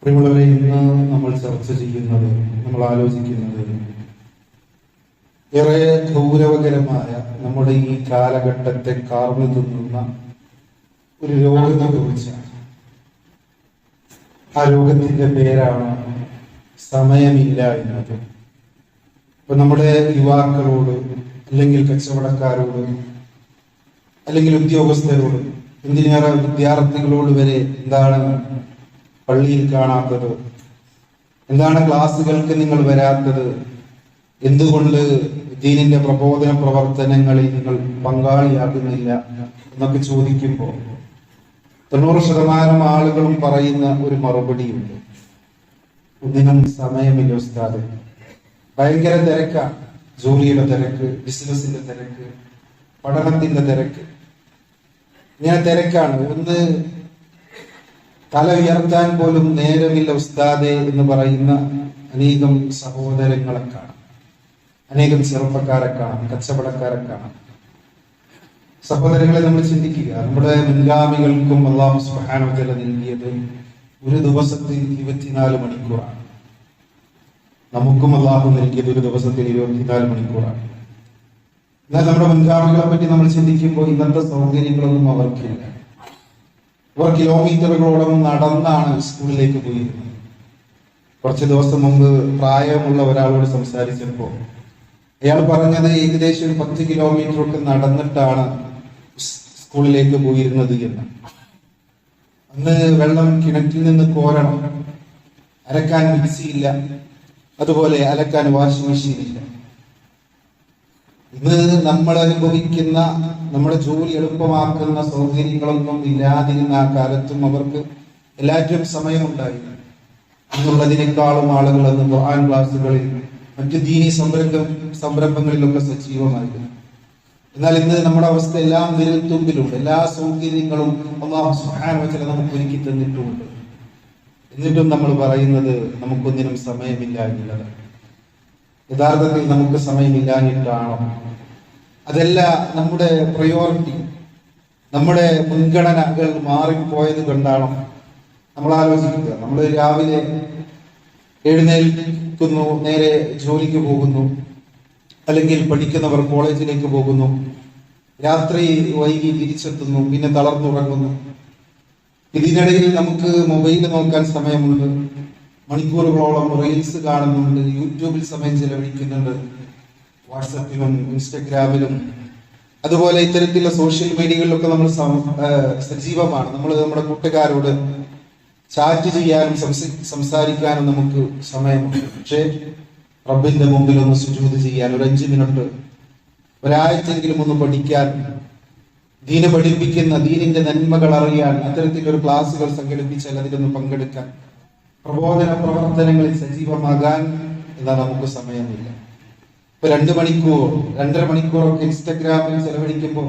പ്രിയമുള്ളവരെ, ഇന്ന് നമ്മൾ ചർച്ച ചെയ്യുന്നത്, നമ്മൾ ആലോചിക്കുന്നത് ഏറെ ഗൗരവകരമായ നമ്മുടെ ഈ കാലഘട്ടത്തെ കാർന്നു തിന്നുന്ന ഒരു രോഗത്തെ കുറിച്ചാണ്. ആ രോഗത്തിന്റെ പേരാണ് സമയമില്ല എന്നത്. ഇപ്പൊ നമ്മുടെ യുവാക്കളോട്, അല്ലെങ്കിൽ കച്ചവടക്കാരോട്, അല്ലെങ്കിൽ ഉദ്യോഗസ്ഥരോട്, എന്തിനേറെ വിദ്യാർത്ഥികളോട് വരെ എന്താണ് പള്ളിയിൽ കാണാത്തത്, എന്താണ് ക്ലാസ്സുകൾക്ക് നിങ്ങൾ വരാത്തത്, എന്തുകൊണ്ട് ദീനിന്റെ പ്രബോധന പ്രവർത്തനങ്ങളിൽ നിങ്ങൾ പങ്കാളിയാകുന്നില്ല എന്നൊക്കെ ചോദിക്കുമ്പോൾ 90% ആളുകളും പറയുന്ന ഒരു മറുപടിയുണ്ട്: ഒന്നിനും സമയമില്ല ഉസ്താദ്, ഭയങ്കര തിരക്കാണ്. ജോലിയുടെ തിരക്ക്, ബിസിനസിന്റെ തിരക്ക്, പഠനത്തിന്റെ തിരക്ക്, ഇങ്ങനെ തിരക്കാണ്. ഒന്ന് തല ഉയർത്താൻ പോലും നേരമില്ല ഉസ്താദെ എന്ന് പറയുന്ന അനേകം സഹോദരങ്ങളെ കാണാം, അനേകം ചെറുപ്പക്കാരെ കാണാം, കച്ചവടക്കാരെ കാണാം. സഹോദരങ്ങളെ, നമ്മൾ ചിന്തിക്കുക, നമ്മുടെ മുൻഗാമികൾക്കും അല്ലാഹു സുബ്ഹാനഹു വ തആല നൽകിയത് ഒരു ദിവസത്തിൽ 24 മണിക്കൂറാണ്. നമുക്കും അല്ലാഹു നൽകിയത് ഒരു ദിവസത്തിൽ 24 മണിക്കൂറാണ്. എന്നാൽ നമ്മുടെ മുൻഗാമികളെ പറ്റി നമ്മൾ ചിന്തിക്കുമ്പോൾ ഇന്നത്തെ സൗകര്യങ്ങളൊന്നും അവർക്കില്ല. അവർ കിലോമീറ്ററുകളോളം നടന്നാണ് സ്കൂളിലേക്ക് പോയിരുന്നത്. കുറച്ച് ദിവസം മുമ്പ് പ്രായമുള്ള ഒരാളോട് സംസാരിച്ചപ്പോൾ അയാൾ പറഞ്ഞത് ഏകദേശം ഒരു 10 കിലോമീറ്റർ ഒക്കെ നടന്നിട്ടാണ് സ്കൂളിലേക്ക് പോയിരുന്നത് എന്ന്. അന്ന് വെള്ളം കിണറ്റിൽ നിന്ന് കോരണം, അലക്കാൻ മിക്സിയില്ല, അതുപോലെ അലക്കാൻ വാഷിംഗ് മെഷീൻ ഇല്ല. ഇന്ന് നമ്മൾ അനുഭവിക്കുന്ന, നമ്മുടെ ജോലി എളുപ്പമാക്കുന്ന സൗകര്യങ്ങളൊന്നും ഇല്ലാതിരുന്ന ആ കാലത്തും അവർക്ക് എല്ലാറ്റിനും സമയമുണ്ടായിരുന്നു. എന്നുള്ളതിനേക്കാളും ആളുകൾ അന്ന് ഖുർആൻ ക്ലാസ്സുകളിൽ, മറ്റു ദീനി സംരംഭങ്ങളിലൊക്കെ സജീവമായിരുന്നു. എന്നാൽ ഇന്ന് നമ്മുടെ അവസ്ഥ എല്ലാം വിരൽത്തുമ്പിലുണ്ട്. എല്ലാ സൗകര്യങ്ങളും അല്ലാഹു സുബ്ഹാനഹു വ തആല നമുക്ക് ഒരുക്കി തന്നിട്ടുമുണ്ട്. എന്നിട്ടും നമ്മൾ പറയുന്നത് നമുക്കൊന്നിനും സമയമില്ല എന്നുള്ളത്. യഥാർത്ഥത്തിൽ നമുക്ക് സമയമില്ലാഞ്ഞിട്ടാണോ? അതല്ല, നമ്മുടെ പ്രയോറിറ്റി, നമ്മുടെ മുൻഗണനകൾ മാറിപ്പോയത് കൊണ്ടാണോ? നമ്മൾ ആലോചിക്കുക. നമ്മൾ രാവിലെ എഴുന്നേൽക്കുന്നു, നേരെ ജോലിക്ക് പോകുന്നു, അല്ലെങ്കിൽ പഠിക്കുന്നവർ കോളേജിലേക്ക് പോകുന്നു, രാത്രി വൈകി തിരിച്ചെത്തുന്നു, പിന്നെ തളർന്നുറങ്ങുന്നു. ഇതിനിടയിൽ നമുക്ക് മൊബൈൽ നോക്കാൻ സമയമുണ്ട്, മണിക്കൂറുകളോളം റീൽസ് കാണുന്നുണ്ട്, യൂട്യൂബിൽ സമയം ചെലവഴിക്കുന്നുണ്ട്, വാട്സപ്പിലും ഇൻസ്റ്റഗ്രാമിലും അതുപോലെ ഇത്തരത്തിലുള്ള സോഷ്യൽ മീഡിയകളിലൊക്കെ നമ്മൾ സജീവമാണ്. നമ്മൾ നമ്മുടെ കൂട്ടുകാരോട് ചാറ്റ് ചെയ്യാനും സംസാരിക്കാനും നമുക്ക് സമയമുണ്ട്. പക്ഷേ റബ്ബിന്റെ മുമ്പിൽ ഒന്ന് സുജൂദ് ചെയ്യാൻ, ഒരു 5 മിനിറ്റ്, ഒരാഴ്ചയെങ്കിലും ഒന്ന് പഠിക്കാൻ, ദീന പഠിപ്പിക്കുന്ന, ദീനിന്റെ നന്മകൾ അറിയാൻ അത്തരത്തിലൊരു ക്ലാസുകൾ സംഘടിപ്പിച്ചാൽ അതിലൊന്ന് പങ്കെടുക്കാൻ, പ്രബോധന പ്രവർത്തനങ്ങളിൽ സജീവമാകാൻ എന്നാ നമുക്ക് സമയമില്ല. ഇപ്പൊ 2 മണിക്കൂർ, 2.5 മണിക്കൂറൊക്കെ ഇൻസ്റ്റഗ്രാമിൽ ചെലവഴിക്കുമ്പോൾ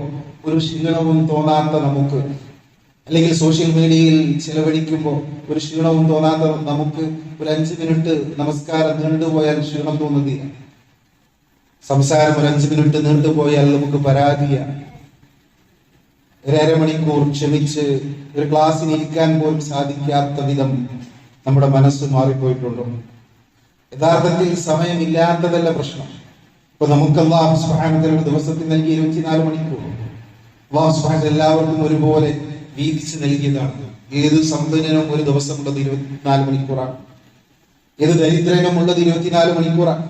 ഒരു ക്ഷീണവും തോന്നാത്ത നമുക്ക്, അല്ലെങ്കിൽ സോഷ്യൽ മീഡിയയിൽ ചെലവഴിക്കുമ്പോൾ ഒരു ക്ഷീണവും തോന്നാത്ത നമുക്ക് ഒരു 5 മിനിറ്റ് നമസ്കാരം നീണ്ടുപോയാൽ ക്ഷീണം തോന്നുന്നില്ല. സംസാരം ഒരു 5 മിനിറ്റ് നീണ്ടുപോയാൽ നമുക്ക് പരാതിയാണ്. ഒരു 1/2 മണിക്കൂർ ക്ഷമിച്ച് ഒരു ക്ലാസ്സിന് ഇരിക്കാൻ പോലും സാധിക്കാത്ത വിധം നമ്മുടെ മനസ്സ് മാറിപ്പോയിട്ടുണ്ടോ? യഥാർത്ഥത്തിൽ സമയമില്ലാത്തതല്ല പ്രശ്നം. ഇപ്പൊ നമുക്ക് അല്ലാഹു സുബ്ഹാനഹു വ തആല ഒരു ദിവസത്തിൽ നൽകിയ 24 മണിക്കൂർ അല്ലാഹു സുബ്ഹാനഹു വ തആല എല്ലാവർക്കും ഒരുപോലെ വീതിച്ച് നൽകിയതാണ്. ഏത് സമ്പന്നനും ഒരു ദിവസം ഉള്ളത് 24 മണിക്കൂറാണ്. ഏത് ദരിദ്രനും ഉള്ളത് 24 മണിക്കൂറാണ്.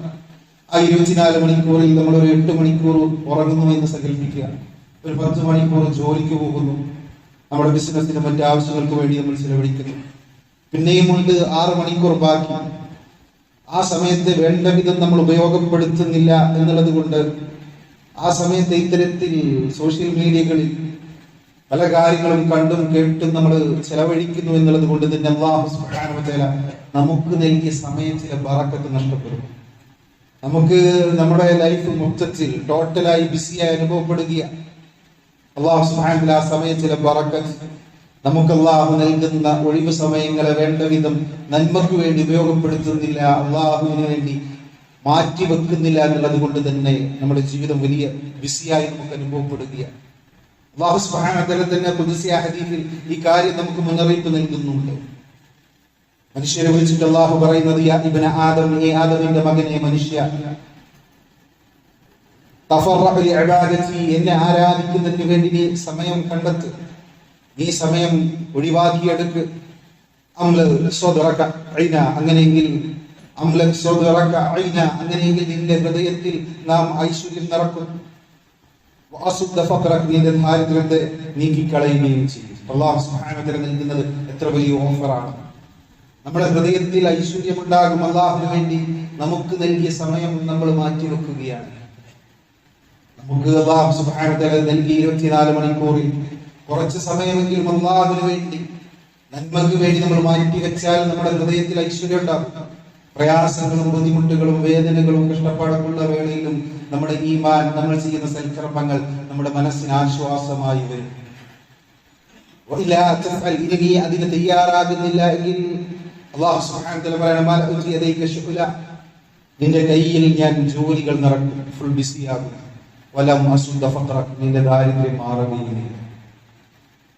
ആ 24 മണിക്കൂറിൽ നമ്മൾ ഒരു 8 മണിക്കൂർ ഉറങ്ങുന്നു എന്ന് സങ്കല്പിക്കുക. ഒരു 10 മണിക്കൂർ ജോലിക്ക് പോകുന്നു, നമ്മുടെ ബിസിനസിന് മറ്റു ആവശ്യങ്ങൾക്ക് വേണ്ടി നമ്മൾ ചെലവഴിക്കുന്നു. പിന്നെയും ഉണ്ട് 6 മണിക്കൂർ ബാക്കി. ആ സമയത്ത് വേണ്ട വിധം നമ്മൾ ഉപയോഗപ്പെടുത്തുന്നില്ല എന്നുള്ളത് കൊണ്ട് ആ സമയത്ത് ഇത്തരത്തിൽ സോഷ്യൽ മീഡിയകളിൽ പല കാര്യങ്ങളും കണ്ടും കേട്ടും നമ്മൾ ചെലവഴിക്കുന്നു എന്നുള്ളത് കൊണ്ട് തന്നെ അല്ലാഹു സുബ്ഹാനഹു വ തആല നമുക്ക് നൽകിയ സമയം ചില ബറക്കത്ത് നഷ്ടപ്പെടും. നമുക്ക് നമ്മുടെ ലൈഫ് മൊത്തത്തിൽ ടോട്ടലായി ബിസിയായി അനുഭവപ്പെടുകയാണ്. അല്ലാഹു സുബ്ഹാനഹു വ തആല ആ സമയം ചില ബറക്കത്ത് നമുക്ക് അല്ലാഹു നൽകുന്ന ഒഴിവ് സമയങ്ങളെ വേണ്ട വിധം നന്മക്ക് വേണ്ടി ഉപയോഗപ്പെടുത്തുന്നില്ല, അല്ലാഹുവിന് വേണ്ടി മാറ്റി വെക്കുന്നില്ല എന്നുള്ളത് കൊണ്ട് തന്നെ നമ്മുടെ ജീവിതം വലിയ ബിസിയായി നമുക്ക് അനുഭവപ്പെടുകയാണ്. അല്ലാഹു സുബ്ഹാനഹു വ തആല തന്നെ ഖുദ്സിയ ഹദീസിൽ ഈ കാര്യം നമുക്ക് മുന്നറിയിപ്പ് നൽകുന്നുണ്ട്. മനുഷ്യരെ വിളിച്ചിട്ട് അല്ലാഹു പറയുന്നത്, യാ ഇബ്ന ആദം, ഏ ആദമിന്റെ മകനെ മനുഷ്യ, തഫറഅ ലിഇബാദതി, എന്നെ ആരാധിക്കുന്നതിന് വേണ്ടി നീ സമയം കണ്ടെത്ത്, നീ സമയം ഒഴിവാക്കിയെടുക്ക്. അങ്ങനെയെങ്കിൽ അങ്ങനെയെങ്കിൽ നിന്റെ ഹൃദയത്തിൽ നാം ഐശ്വര്യം നിറക്കും. നിന്റെ ദാരിദ്ര്യത്തെ നീക്കിക്കളയുകയും ചെയ്യും. അല്ലാഹു സുബ്ഹാനഹു വ തആല നൽകുന്നത് എത്ര വലിയ ഓഫറാണ്. നമ്മുടെ ഹൃദയത്തിൽ ഐശ്വര്യമുണ്ടാകും. അല്ലാഹുവിന് വേണ്ടി നമുക്ക് നൽകിയ സമയം നമ്മൾ മാറ്റിവെക്കുകയാണ്. നമുക്ക് അല്ലാഹു സുബ്ഹാനഹു വ തആല നൽകിയ 24 മണിക്കൂറിൽ കുറച്ച് സമയമെങ്കിലും അല്ലാഹുവിന് വേണ്ടി, നന്മക്ക് വേണ്ടി നമ്മൾ മാറ്റിവെച്ചാൽ നമ്മുടെ ഹൃദയത്തിൽ ഐശ്വര്യം ഉണ്ടാകും. പ്രയാസങ്ങളും ബുദ്ധിമുട്ടുകളും വേദനകളും കഷ്ടപ്പാടുള്ള വേളയിലും നമ്മുടെ ഈമാൻ, നമ്മൾ ചെയ്യുന്ന സൽക്കർമ്മങ്ങൾ നമ്മുടെ മനസ്സിന് ആശ്വാസമായി വരും. ഇനി അതിന് തയ്യാറാകുന്നില്ല എങ്കിൽ അല്ലാഹു സുബ്ഹാനഹു വ തആല പറയണം, നിന്റെ കയ്യിൽ ഞാൻ ജോലികൾ നടക്കും, ഫുൾ ബിസിയാകും. വലം അസുദ്ദ ഫഖറക്, നിന്റെ ദാരിദ്ര്യം മാറുകയില്ല.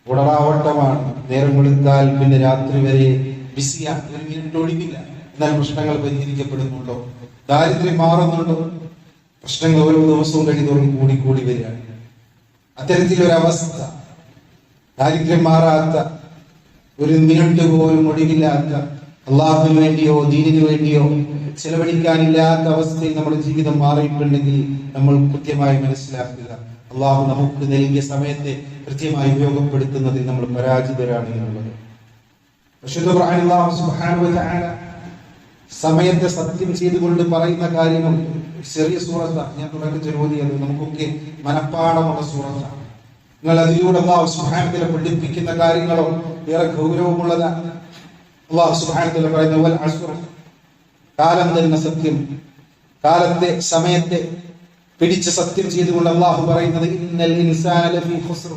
ഉടറാവട്ടമാണ്. നേരം വെളുത്താൽ പിന്നെ രാത്രി വരെ ബിസിയാണ്. ഒരു മിനിറ്റ് ഒഴിവില്ല. എന്നാൽ പ്രശ്നങ്ങൾ പരിഹരിക്കപ്പെടുന്നുണ്ടോ? ദാരിദ്ര്യം മാറുന്നുണ്ടോ? പ്രശ്നങ്ങൾ ഓരോ ദിവസവും കഴിയുന്നതോറും കൂടി വരികയാണ്. അത്തരത്തിലൊരവസ്ഥ, ദാരിദ്ര്യം മാറാത്ത, ഒരു മിനിറ്റ് പോലും ഒഴിവില്ലാത്ത, അള്ളാഹുവിന് വേണ്ടിയോ ദീനിനു വേണ്ടിയോ ചെലവഴിക്കാനില്ലാത്ത അവസ്ഥയിൽ നമ്മുടെ ജീവിതം മാറിയിട്ടുണ്ടെങ്കിൽ നമ്മൾ കൃത്യമായി മനസ്സിലാക്കുക, അള്ളാഹു നമുക്ക് നൽകിയ സമയത്തെ കൃത്യമായി ഉപയോഗപ്പെടുത്തുന്നതിൽ നമ്മൾ പരാജിതരാണ് എന്നുള്ളത്. അല്ലാഹു സുബ്ഹാനഹു വ തആല സമയത്തെ സത്യം ചെയ്തുകൊണ്ട് പറയുന്ന കാര്യങ്ങൾ ചെറിയ സൂറത്താണ്. ഞാൻ തുടക്കത്തിൽ ഓതിയത് നമുക്കൊക്കെ മനപ്പാടമുള്ള സൂറത്താണ്. നിങ്ങൾ അതിലൂടെ അല്ലാഹു സുബ്ഹാനഹു വ തആല പഠിപ്പിക്കുന്ന കാര്യങ്ങളോ ഏറെ ഗൗരവമുള്ളതാണ്. അല്ലാഹു സുബ്ഹാനഹു വ തആല പറയുന്നു, വൽ അസ്ർ, കാലം തന്നെ സത്യം, കാലത്തെ സമയത്തെ പിടിച്ച് സത്യം ചെയ്തുകൊണ്ട് അല്ലാഹു പറയുന്നത്, ഇന്നൽ ഇൻസാന ലഫീ ഖുസ്ർ,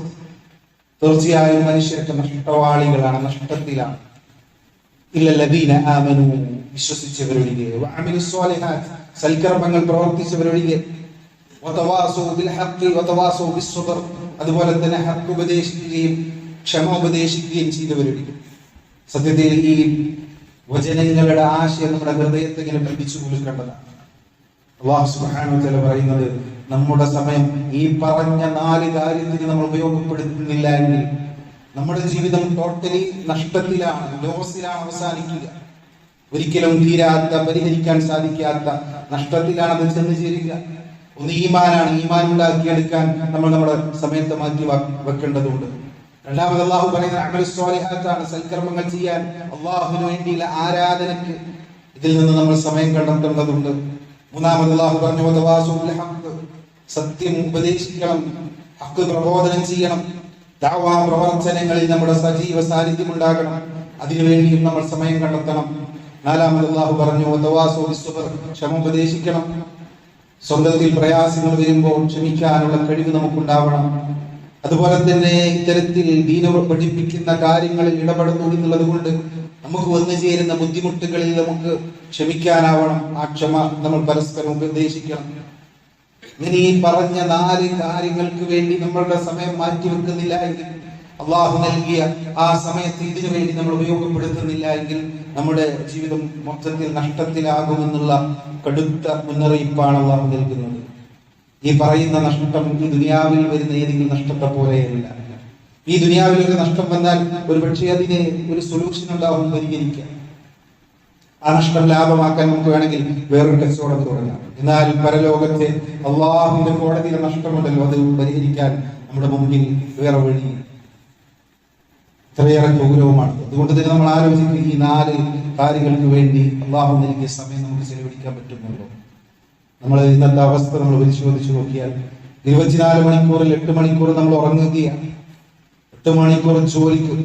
തീർച്ചയായും മനുഷ്യർക്ക് നഷ്ടവാളികളാണ്, നഷ്ടത്തിലാണ്. ഇല്ലല്ലദീന ആമനൂ, വിശ്വസിച്ചവരൊഴികെ, വഅമിലുസ് സ്വാലിഹാത്ത്, സൽക്കർമ്മങ്ങൾ പ്രവർത്തിച്ചവരൊഴികെ, വതവാസൗ ബിൽ ഹഖ് വതവാസൗ ബിസ് സബ്ർ, അതുപോലെ തന്നെ ഹഖ് ഉപദേശിക്കുകയും ക്ഷമ ഉപദേശിക്കുകയും ചെയ്തവരൊഴികെ. സത്യത്തിൽ ഈ വചനങ്ങളുടെ ആശയം നമ്മുടെ ഹൃദയത്തെ ഇങ്ങനെ പിടിച്ചു കുലുക്കേണ്ടതാണ്. അല്ലാഹു സുബ്ഹാനഹു വ തആല പറയുന്നത്, നമ്മുടെ സമയം ഈ പറഞ്ഞ 4 കാര്യത്തിന് നമ്മൾ ഉപയോഗപ്പെടുത്തുന്നില്ല എങ്കിൽ നമ്മുടെ ജീവിതം ടോട്ടലി നഷ്ടത്തിലാണ്, ലോസിലാണ് അവസാനിക്കുക. ഒരിക്കലും തീരാത്ത, പരിഹരിക്കാൻ സാധിക്കാത്ത നഷ്ടത്തിലാണ് അത് ചെന്ന് ചേരുക. ഒന്ന് ഈമാനാണ്. ഈമാൻ ഉണ്ടാക്കിയെടുക്കാൻ നമ്മൾ നമ്മുടെ സമയത്തെ മാറ്റി വെക്കേണ്ടതുണ്ട്. രണ്ടാമത് അല്ലാഹു പറയുന്ന അമലുസ് സ്വാലിഹാത്താണ്, സൽക്കർമ്മങ്ങൾ ചെയ്യാൻ, അല്ലാഹുവിന് വേണ്ടിയുള്ള ആരാധനക്ക് ഇതിൽ നിന്ന് നമ്മൾ സമയം കണ്ടെത്തേണ്ടതുണ്ട്. മൂന്നാമത് അല്ലാഹു പറഞ്ഞു, വതവാസൗ ബിൽ ഹഖ്, സത്യം ഉപദേശിക്കണം, ഹഖ് പ്രബോധനം ചെയ്യണം. ദഅവാ പ്രവർത്തനങ്ങളിൽ നമ്മുടെ സജീവ സാന്നിധ്യം ഉണ്ടാകണം. അതിനുവേണ്ടിയും നമ്മൾ സമയം കണ്ടെത്തണം. നാലാമത് അല്ലാഹു പറഞ്ഞു, വതവാസൗ ബിസ് സബ്ർ, ക്ഷമ ഉപദേശിക്കണം. സ്വന്തത്തിൽ പ്രയാസങ്ങൾ വരുമ്പോൾ ക്ഷമിക്കാനുള്ള കഴിവ് നമുക്കുണ്ടാവണം. അതുപോലെ തന്നെ ഇത്തരത്തിൽ ദീന പഠിപ്പിക്കുന്ന കാര്യങ്ങളിൽ ഇടപെടുന്നു എന്നുള്ളത് കൊണ്ട് നമുക്ക് വന്നു ചേരുന്ന ബുദ്ധിമുട്ടുകളിൽ നമുക്ക് ക്ഷമിക്കാനാവണം. ആ ക്ഷമ നമ്മൾ പരസ്പരം ഉപദേശിക്കണം. ഇങ്ങനെ ഈ പറഞ്ഞ 4 കാര്യങ്ങൾക്ക് വേണ്ടി നമ്മളുടെ സമയം മാറ്റിവെക്കുന്നില്ല എങ്കിൽ, അള്ളാഹു നൽകിയ ആ സമയത്ത് ഇതിനു വേണ്ടി നമ്മൾ ഉപയോഗപ്പെടുത്തുന്നില്ല എങ്കിൽ നമ്മുടെ ജീവിതം മൊത്തത്തിൽ നഷ്ടത്തിലാകുമെന്നുള്ള കടുത്ത മുന്നറിയിപ്പാണ് അള്ളാഹു നൽകുന്നത്. ഈ പറയുന്ന നഷ്ടം ഈ ദുനിയാവിൽ വരുന്ന ഏതെങ്കിലും നഷ്ടത്തെ പോലെയല്ല. ഈ ദുനിയാവിൽ ഒരു നഷ്ടം വന്നാൽ ഒരു പക്ഷേ അതിന് ഒരു സൊല്യൂഷൻ ഉണ്ടാവും, പരിഹരിക്കാം. ആ നഷ്ടം ലാഭമാക്കാൻ നമുക്ക് വേണമെങ്കിൽ വേറൊരു കച്ചവടം തുടങ്ങാം. എന്നാൽ പരലോകത്തെ അള്ളാഹുവിന്റെ കോടതിയിലെ നഷ്ടമുണ്ടല്ലോ, അത് പരിഹരിക്കാൻ നമ്മുടെ മുമ്പിൽ വേറെ വഴി ഇത്രയേറെ ഗൗരവമാണ്. അതുകൊണ്ട് തന്നെ നമ്മൾ ആലോചിക്കുക, ഈ 4 കാര്യങ്ങൾക്ക് വേണ്ടി അള്ളാഹു നൽകിയ സമയം നമുക്ക് ചെലവഴിക്കാൻ പറ്റുന്നുണ്ടോ? നമ്മൾ ഇന്നത്തെ അവസ്ഥ നമ്മൾ പരിശോധിച്ചു നോക്കിയാൽ 24 മണിക്കൂറിൽ 8 മണിക്കൂർ നമ്മൾ ഉറങ്ങുകയാണ്, 8 മണിക്കൂർ ജോലിക്ക്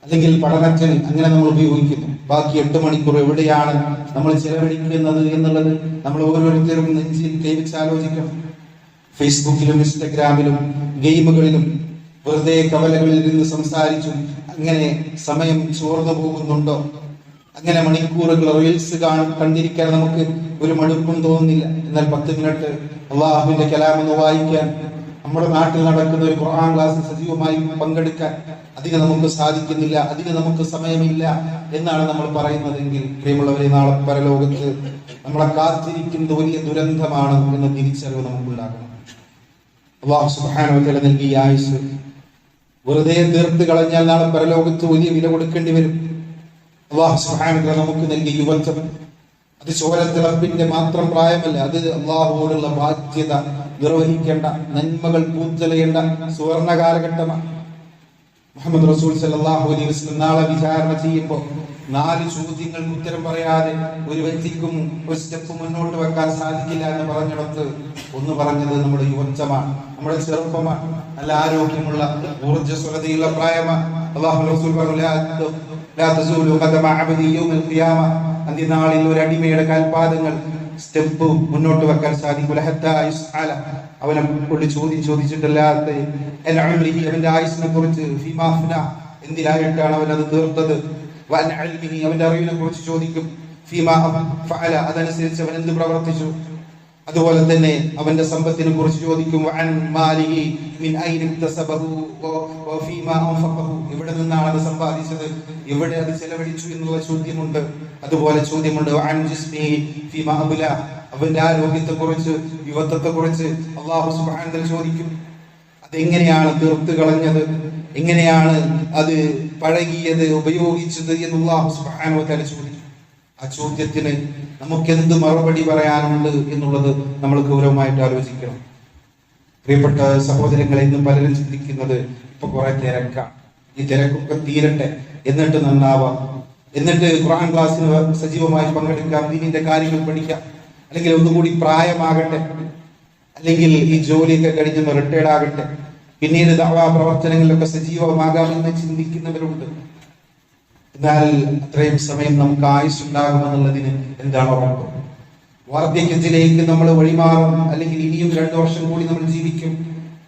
അല്ലെങ്കിൽ പഠനത്തിന് അങ്ങനെ നമ്മൾ ഉപയോഗിക്കുന്നു. ബാക്കി 8 മണിക്കൂർ എവിടെയാണ് നമ്മൾ ചെലവഴിക്കുന്നത് എന്നുള്ളത് നമ്മൾ ഓരോരുത്തരും നെഞ്ചിൽ കൈവച്ച് ആലോചിക്കണം. ഫേസ്ബുക്കിലും ഇൻസ്റ്റഗ്രാമിലും ഗെയിമുകളിലും വെറുതെ കവലകളിൽ നിന്ന് സംസാരിച്ചു അങ്ങനെ സമയം ചോർന്നു പോകുന്നുണ്ടോ? അങ്ങനെ മണിക്കൂറുകൾ റീൽസ് കണ്ടിരിക്കാൻ നമുക്ക് ഒരു മടുപ്പും തോന്നുന്നില്ല. എന്നാൽ 10 മിനിറ്റ് അള്ളാഹുവിന്റെ കലാം ഒന്ന് വായിക്കാൻ, നമ്മുടെ നാട്ടിൽ നടക്കുന്ന ഒരു ഖുർആൻ ക്ലാസ്സിൽ സജീവമായി പങ്കെടുക്കാൻ അധികം നമുക്ക് സാധിക്കുന്നില്ല, അധികം നമുക്ക് സമയമില്ല എന്നാണ് നമ്മൾ പറയുന്നതെങ്കിൽ, പ്രിയമുള്ളവരെ, നാളെ പരലോകത്ത് നമ്മളെ കാത്തിരിക്കുന്നത് വലിയ ദുരന്തമാണ് എന്ന തിരിച്ചറിവ് നമുക്കുണ്ടാകണം. അല്ലാഹു സുബ്ഹാനഹു വ തആല നൽകിയ ആയുസ് വെറുതെ തീർത്ത് കളഞ്ഞാൽ നാളെ പരലോകത്ത് വലിയ വില കൊടുക്കേണ്ടി വരും. അല്ലാഹു സുബ്ഹാനഹു വ തആല നമുക്ക് നൽകിയ യുവത്വം അത് ചോരത്തിളപ്പിന്റെ മാത്രം പ്രായമല്ല, അത് അള്ളാഹുവോടുള്ള ബാധ്യത നിർവഹിക്കേണ്ട, നന്മകൾ പൂത്തലയേണ്ട സുവർണ കാലഘട്ടമാണ്. മുഹമ്മദ് റസൂൽ സല്ലല്ലാഹു അലൈഹി വസല്ലം നാളെ വിചാരണ ചെയ്യുമ്പോൾ 4 ചോദ്യങ്ങൾക്ക് ഉത്തരം പറയാതെ ഒരു വ്യക്തിക്കും ഒരു സ്റ്റെപ്പ് മുന്നോട്ട് വെക്കാൻ സാധിക്കില്ല എന്ന് പറഞ്ഞിടത്ത് ഒന്ന് പറഞ്ഞത് നമ്മുടെ യുവത്വമാണ്, നമ്മുടെ ചെറുപ്പമാണ്, നല്ല ആരോഗ്യമുള്ള ഊർജ്ജസ്വലതയുള്ള പ്രായമാണ്. അല്ലാഹു റസൂൽ പറഞ്ഞു, ലാ തസൂലു ഖദമ അബ്ദി യൗമൽ ഖിയാമ, അന്ത്യനാളിൽ ഒരു അടിമയുടെ കാൽപാദങ്ങൾ സ്റ്റെപ്പ് മുന്നോട്ട് വെക്കാൻ സാധിക്കില്ല. ഹത്താ യുസ്അല, അവനെ കൊണ്ട് ചോദ്യം ചോദിച്ചിട്ടല്ലാത്ത അവന്റെ ആയുസിനെ കുറിച്ച്, ഫീമാ അഫ്നാ, എന്തിലായിട്ടാണ് അവൻ അത് തീർത്തത്, വഅൻ ഇൽമിഹി, അവന്റെ അറിവിനെ കുറിച്ച് ചോദിക്കും, ഫീമാ ഫഅല, അതനുസരിച്ച് അവൻ എന്ത് പ്രവർത്തിച്ചു. അതുപോലെ തന്നെ അവന്റെ സമ്പത്തിനെ കുറിച്ച് ചോദിക്കും, വഅൻ മാലിഹി മിൻ ഐന ഇക്തസബഹു വഫീമാ അൻഫഖഹു, എവിടെ നിന്നാണ് അത് സമ്പാദിച്ചത്, എവിടെ അത് ചെലവഴിച്ചു എന്നുള്ള ചോദ്യമുണ്ട്. അതുപോലെ ചോദ്യമുണ്ട്, വഅൻ ജിസ്മിഹി ഫീമാ അബ്ല, അവന്റെ ആരോഗ്യത്തെ കുറിച്ച്, യുവത്വത്തെ കുറിച്ച് അല്ലാഹു സുബ്ഹാനഹു വ തആല ചോദിക്കും. അതെങ്ങനെയാണ് തീർത്ത് കളഞ്ഞത്, എങ്ങനെയാണ് അത് പഴകിയത്, ഉപയോഗിച്ചത് എന്ന് അല്ലാഹു സുബ്ഹാനഹു വ തആല ചോദിക്കും. ആ ചോദ്യത്തിന് നമുക്ക് എന്ത് മറുപടി പറയാനുണ്ട് എന്നുള്ളത് നമ്മൾ ഗൗരവമായിട്ട് ആലോചിക്കണം. പ്രിയപ്പെട്ട സഹോദരങ്ങളെ, ഇന്ന് പലരും ചിന്തിക്കുന്നത് ഇപ്പൊ കുറെ തിരക്കാണ്, ഈ തിരക്കൊക്കെ തീരട്ടെ, എന്നിട്ട് നന്നാവാം, എന്നിട്ട് ഖുർആൻ ക്ലാസ്സിന് സജീവമായി പങ്കെടുക്കാം, ദീനിന്റെ കാര്യങ്ങൾ പഠിക്കാം, അല്ലെങ്കിൽ ഒന്നുകൂടി പ്രായമാകട്ടെ, അല്ലെങ്കിൽ ഈ ജോലിയൊക്കെ കഴിഞ്ഞ് റിട്ടയർഡ് ആകട്ടെ, പിന്നീട് ദഅവാ പ്രവർത്തനങ്ങളിലൊക്കെ സജീവമാകാമെന്ന് ചിന്തിക്കുന്നവരുണ്ട്. എന്നാൽ അത്രയും സമയം നമുക്ക് ആയുസ് ഉണ്ടാകുമെന്നുള്ളതിന് എന്താണ് ഉറപ്പ്? വാർദ്ധക്യത്തിലേക്ക് നമ്മൾ വഴിമാറും, അല്ലെങ്കിൽ ഇനിയും 2 വർഷം കൂടി നമ്മൾ ജീവിക്കും.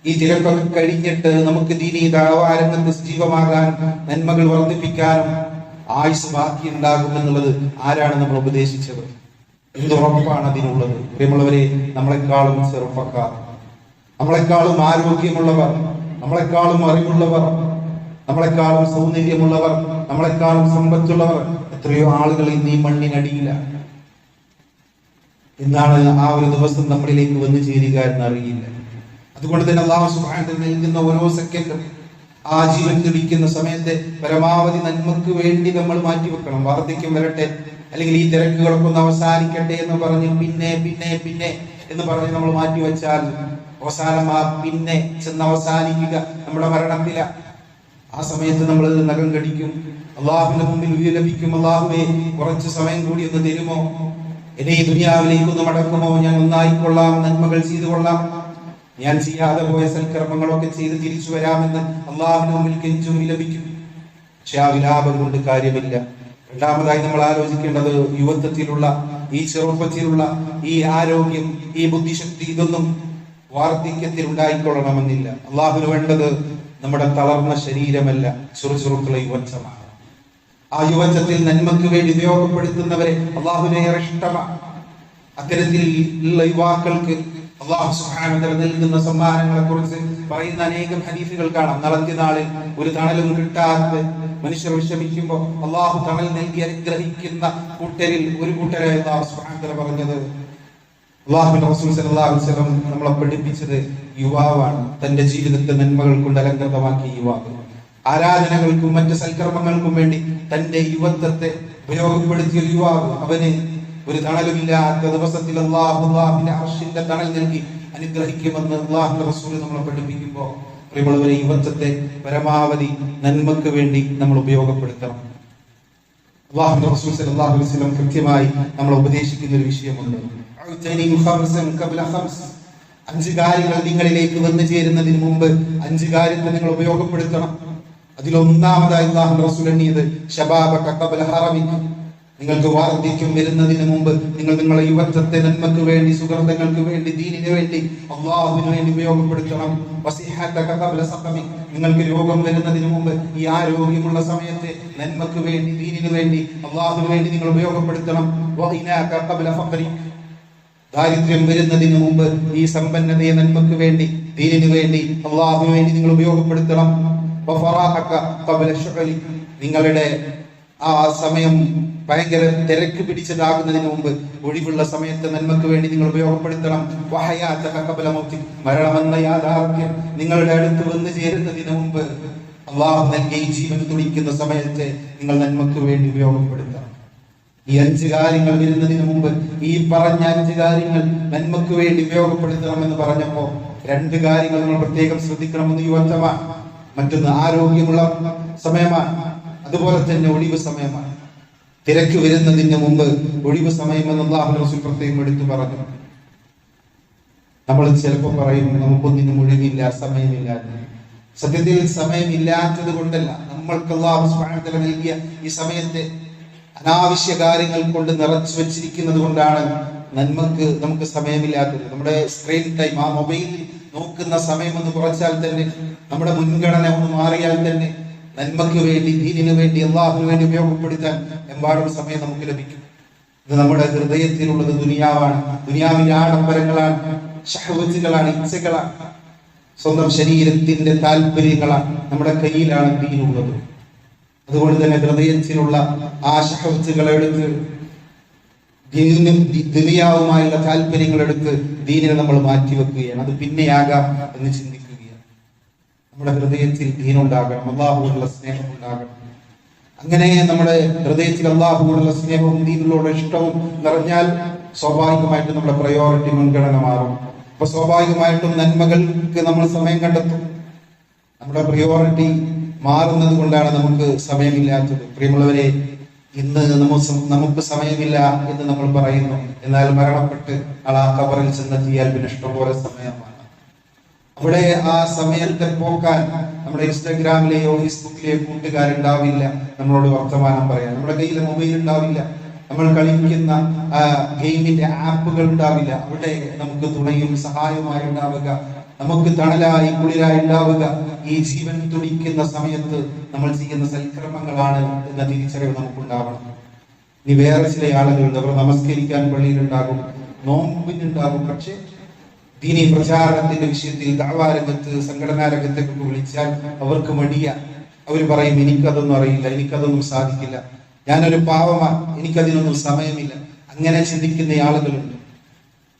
ഈ തിരക്കൊക്കെ കഴിഞ്ഞിട്ട് നമുക്ക് ദീനീ ദഅവാ രംഗത്ത് സജീവമാകാൻ, നന്മകൾ വർദ്ധിപ്പിക്കാനും ആയുസ് ബാക്കി ഉണ്ടാകുമെന്നുള്ളത് ആരാണ് നമ്മൾ ഉപദേശിച്ചത്? എന്ത് ഉറപ്പാണ് അതിനുള്ളത്? പ്രിയമുള്ളവരെ, നമ്മളെക്കാളും ചെറുപ്പക്കാർ, നമ്മളെക്കാളും ആരോഗ്യമുള്ളവർ, നമ്മളെക്കാളും അറിവുള്ളവർ, നമ്മളെക്കാളും സൗന്ദര്യമുള്ളവർ, നമ്മളെക്കാളും സമ്പത്തുള്ളവർ എത്രയോ ആളുകൾ ഇന്ന് ഈ മണ്ണിനടിയിലാണ്. എന്നാണ് ആ ഒരു ദിവസം നമ്മളിലേക്ക് വന്നു ചേരുക എന്നറിയില്ല. അതുകൊണ്ട് തന്നെ അല്ലാഹു സുബ്ഹാനഹു വ തആല നൽകുന്ന ഓരോ സെക്കൻഡും, ആ ജീവൻ തുടിക്കുന്ന സമയത്തെ പരമാവധി നന്മക്ക് വേണ്ടി നമ്മൾ മാറ്റിവെക്കണം. വാർദ്ധക്യം വരട്ടെ, അല്ലെങ്കിൽ ഈ തിരക്കുകളൊക്കെ ഒന്ന് അവസാനിക്കട്ടെ എന്ന് പറഞ്ഞ് പിന്നെ പിന്നെ പിന്നെ എന്ന് പറഞ്ഞ് നമ്മൾ മാറ്റിവെച്ചാൽ അവസാനം ആ പിന്നെ ചെന്ന് അവസാനിക്കുക നമ്മുടെ മരണത്തില. ആ സമയത്ത് നമ്മൾ നഖം കടിക്കും, അള്ളാഹുവിന്റെ മുമ്പിൽ വിലപിക്കും, അള്ളാഹുവേ, കുറച്ച് സമയം കൂടി ഒന്ന് തരുമോ, എന്നെ ഈ ദുനിയാവിലേക്ക് ഒന്ന് മടക്കുമോ, ഞാൻ ഒന്നായിക്കൊള്ളാം, നന്മകൾ ചെയ്തു കൊള്ളാം, ഞാൻ ചെയ്യാതെ പോയ സൽക്കർമ്മങ്ങളൊക്കെ ചെയ്ത് തിരിച്ചു വരാമെന്ന് അള്ളാഹുവിന്റെ മുമ്പിൽ കെഞ്ചും വിലപിക്കും. പക്ഷെ ആ വിലാപം കൊണ്ട് കാര്യമില്ല. രണ്ടാമതായി നമ്മൾ ആലോചിക്കേണ്ടത്, യുവത്വത്തിലുള്ള ഈ ചെറുപ്പത്തിലുള്ള ഈ ആരോഗ്യം, ഈ ബുദ്ധിശക്തി, ഇതൊന്നും വാർദ്ധക്യത്തിൽ ഉണ്ടായിക്കൊള്ളണമെന്നില്ല. അള്ളാഹുവിന് വേണ്ടത് നമ്മുടെ തളർന്ന ശരീരമല്ല, ചുറുചുറുക്കുള്ള യുവത്വമാണ്. ആ യുവത്വത്തിൽ നന്മക്ക് വേണ്ടി ഉപയോഗപ്പെടുത്തുന്നവരെ അള്ളാഹുവിനെ ഏറെ ഇഷ്ടമാണ്. അത്തരത്തിൽ ഉള്ള യുവാക്കൾക്ക് അല്ലാഹു സുബ്ഹാനഹു വ തആല നൽകുന്ന സമ്മാനങ്ങളെ കുറിച്ച് പറയുന്ന അനേകം ഹദീസുകൾ കാണാം. നാളത്തെ നാളിൽ ഒരു തണലും കിട്ടാതെ മനുഷ്യർ വിഷമിക്കുമ്പോൾ അള്ളാഹു തണൽ നൽകി അനുഗ്രഹിക്കുന്ന കൂട്ടരിൽ ഒരു കൂട്ടരെ അല്ലാഹു സുബ്ഹാനഹു വ തആല പറഞ്ഞത്, അല്ലാഹുവിന്റെ റസൂൽ സല്ലല്ലാഹു അലൈഹി വസല്ലം നമ്മളെ പഠിപ്പിച്ചത് യുവാവാണ്. തന്റെ ജീവിതത്തെ നന്മകൾ കൊണ്ട് അലങ്കൃതമാക്കിയ യുവാവ്, ആരാധനകൾക്കും മറ്റ് സൽക്കർമ്മങ്ങൾക്കും വേണ്ടി തന്റെ യുവത്വത്തെ ഉപയോഗപ്പെടുത്തിയ യുവാവ്, അവന് ഒരു തണലുമില്ലാത്ത ദിവസത്തിൽ അല്ലാഹുവിന്റെ അർശിന്റെ തണൽ നൽകി അനുഗ്രഹിക്കുമെന്ന് അല്ലാഹുവിന്റെ റസൂൽ നമ്മളെ പഠിപ്പിക്കുമ്പോൾ, പ്രിയമുള്ളവരെ, യുവത്വത്തെ പരമാവധി നന്മക്ക് വേണ്ടി നമ്മൾ ഉപയോഗപ്പെടുത്തണം. അല്ലാഹുവിന്റെ റസൂൽ സല്ലല്ലാഹു അലൈഹി വസല്ലം കൃത്യമായി നമ്മൾ ഉപദേശിക്കുന്ന ഒരു വിഷയമുണ്ട്. 5 കാര്യങ്ങൾ നിങ്ങളിലേക്ക് വന്നു ചേരുന്നതിന് മുമ്പ് 5 കാര്യത്തെ നിങ്ങൾ ഉപയോഗപ്പെടുത്തണം. അതിലൊന്നാമതായി അല്ലാഹുവിന്റെ റസൂൽ എണ്ണിയത് ശബാബക ഖബല ഹറമിക, നിങ്ങൾക്ക് വാർദ്ധക്യം വരുന്നതിന് മുമ്പ് നിങ്ങൾ നിങ്ങളുടെ യുവത്വത്തെ നന്മക്ക് വേണ്ടി, സുഹൃത്തുക്കൾക്ക് വേണ്ടി, ദീനിന് വേണ്ടി, അള്ളാഹുവിന് വേണ്ടി ഉപയോഗപ്പെടുത്തണം. വസിഹതക ഖബല സഖമിക, നിങ്ങൾക്ക് രോഗം വരുന്നതിന് മുമ്പ് ഈ ആരോഗ്യമുള്ള സമയത്തെ നന്മക്ക് വേണ്ടി, ദീനിന് വേണ്ടി, അള്ളാഹുവിന് വേണ്ടി നിങ്ങൾ ഉപയോഗപ്പെടുത്തണം. വഹിനാക ഖബല ഫഖരി, ദാരിദ്ര്യം വരുന്നതിന് മുമ്പ് ഈ സമ്പന്നതയെ നന്മക്ക് വേണ്ടി, ദീനിനു വേണ്ടി, അള്ളാഹുവിന് വേണ്ടി നിങ്ങൾ ഉപയോഗപ്പെടുത്തണം. നിങ്ങളുടെ ആ സമയം ഭയങ്കര തിരക്ക് പിടിച്ചതാകുന്നതിന് മുമ്പ് ഒഴിവുള്ള സമയത്ത് നന്മക്ക് വേണ്ടി നിങ്ങൾ ഉപയോഗപ്പെടുത്തണം. മരണമെന്ന യാഥാർത്ഥ്യം നിങ്ങളുടെ അടുത്ത് വന്നു ചേരുന്നതിന് മുമ്പ് അള്ളാഹു നൽകിയ ജീവൻ തുടിക്കുന്ന സമയത്തെ നിങ്ങൾ നന്മക്ക് വേണ്ടി ഉപയോഗപ്പെടുത്തണം. ഈ 5 കാര്യങ്ങൾ വരുന്നതിന് മുമ്പ് ഈ പറഞ്ഞ 5 കാര്യങ്ങൾ നന്മക്ക് വേണ്ടി ഉപയോഗപ്പെടുത്തണമെന്ന് പറഞ്ഞപ്പോ 2 കാര്യങ്ങൾ നമ്മൾ പ്രത്യേകം ശ്രദ്ധിക്കണമെന്ന് യുവത്വമാണ്. മറ്റൊന്ന് ആരോഗ്യമുള്ള സമയമാണ്, അതുപോലെ തന്നെ ഒഴിവ് സമയമാണ്. തിരക്ക് വരുന്നതിന് മുമ്പ് ഒഴിവ് സമയമെന്ന് അല്ലാഹുവിന്റെ റസൂൽ പ്രത്യേകം എടുത്തു പറഞ്ഞു. നമ്മൾ ചിലപ്പോൾ പറയും നമുക്കൊന്നിനും ഒഴിവില്ല, സമയമില്ല. സത്യത്തിൽ സമയമില്ലാത്തത് കൊണ്ടല്ല, നമ്മൾക്ക് അല്ലാഹു സുബ്ഹാനഹു വ തആല നൽകിയ ഈ സമയത്തെ അനാവശ്യ കാര്യങ്ങൾ കൊണ്ട് നിറച്ചു വെച്ചിരിക്കുന്നത് കൊണ്ടാണ് നമുക്ക് സമയമില്ലാത്തത്. നമ്മുടെ സ്ക്രീൻ ടൈം, ആ മൊബൈലിൽ നോക്കുന്ന സമയം ഒന്ന് കുറച്ചാൽ തന്നെ, നമ്മുടെ മുൻഗണന ഒന്ന് മാറിയാൽ തന്നെ നന്മയ്ക്ക് വേണ്ടി, ദീനിനു വേണ്ടി, അള്ളാഹുവിന് വേണ്ടി ഉപയോഗപ്പെടുത്താൻ എമ്പാടും സമയം നമുക്ക് ലഭിക്കും. ഇത് നമ്മുടെ ഹൃദയത്തിലുള്ളത് ദുനിയാവാണ്, ദുനിയാവിന്റെ ആഡംബരങ്ങളാണ്, ശഹ്വത്തുകളാണ്, ഇച്ഛകളാണ്, സ്വന്തം ശരീരത്തിന്റെ താല്പര്യങ്ങളാണ്. നമ്മുടെ കയ്യിലാണ് ദീനുള്ളത്. അതുകൊണ്ട് തന്നെ ഹൃദയത്തിലുള്ള ആ ശഹ്വത്തുകളെ എടുത്ത്, ദുനിയാവുമായുള്ള താല്പര്യങ്ങൾ എടുത്ത് ദീനിനെ നമ്മൾ മാറ്റിവെക്കുകയാണ്. അത് പിന്നെയാകാം എന്ന് ചിന്തിക്കുകയാണ്. നമ്മുടെ ഹൃദയത്തിൽ ദീനുണ്ടാകണം, അള്ളാഹുവിനുള്ള സ്നേഹം ഉണ്ടാകണം. അങ്ങനെ നമ്മുടെ ഹൃദയത്തിൽ അള്ളാഹുവിനുള്ള സ്നേഹവും ദീനിലുള്ള ഇഷ്ടവും നിറഞ്ഞാൽ സ്വാഭാവികമായിട്ടും നമ്മുടെ പ്രയോറിറ്റി, മുൻഗണന മാറും. അപ്പൊ സ്വാഭാവികമായിട്ടും നന്മകൾക്ക് നമ്മൾ സമയം കണ്ടെത്തും. നമ്മുടെ പ്രയോറിറ്റി മാറുന്നത് കൊണ്ടാണ് നമുക്ക് സമയമില്ലാത്തത്. പ്രിയമുള്ളവരെ, ഇന്ന് നമുക്ക് സമയമില്ല എന്ന് നമ്മൾ പറയുന്നു. എന്നാൽ മരണപ്പെട്ട് ആ ഖബറിൽ ചെന്നെത്തിയാൽ പിന്നെ ഇഷ്ടംപോലെ സമയമാണ്. അവിടെ ആ സമയത്തെ പോക്കാൻ നമ്മുടെ ഇൻസ്റ്റാഗ്രാമിലെയോ ഫേസ്ബുക്കിലെയോ കൂട്ടുകാരുണ്ടാവില്ല നമ്മളോട് വർത്തമാനം പറയാൻ. നമ്മുടെ കയ്യിൽ മൊബൈൽ ഉണ്ടാവില്ല, നമ്മൾ കളിക്കുന്ന ഗെയിമിന്റെ ആപ്പുകൾ ഉണ്ടാവില്ല. അവിടെ നമുക്ക് തുണയും സഹായവുമായി ഉണ്ടാവുക, നമുക്ക് തണലായി കുളിരായി ഉണ്ടാവുക ഈ ജീവൻ തുടിക്കുന്ന സമയത്ത് നമ്മൾ ചെയ്യുന്ന സൽക്കർമ്മങ്ങളാണ് എന്ന തിരിച്ചറിവ് നമുക്കുണ്ടാവണം. ഇനി വേറെ ചില ആളുകളുണ്ട്, അവർ നമസ്കരിക്കാൻ പള്ളിയിലുണ്ടാകും, നോമ്പിനുണ്ടാകും. പക്ഷെ ദീനി പ്രചാരണത്തിന്റെ വിഷയത്തിൽ ദഅവാ രംഗത്ത്, സംഘടനാ രംഗത്തേക്ക് വിളിച്ചാൽ അവർക്ക് മടിയ. അവർ പറയും എനിക്കതൊന്നും അറിയില്ല, എനിക്കതൊന്നും സാധിക്കില്ല, ഞാനൊരു പാവമാണ്, എനിക്കതിനൊന്നും സമയമില്ല. അങ്ങനെ ചിന്തിക്കുന്ന ആളുകളുണ്ട്.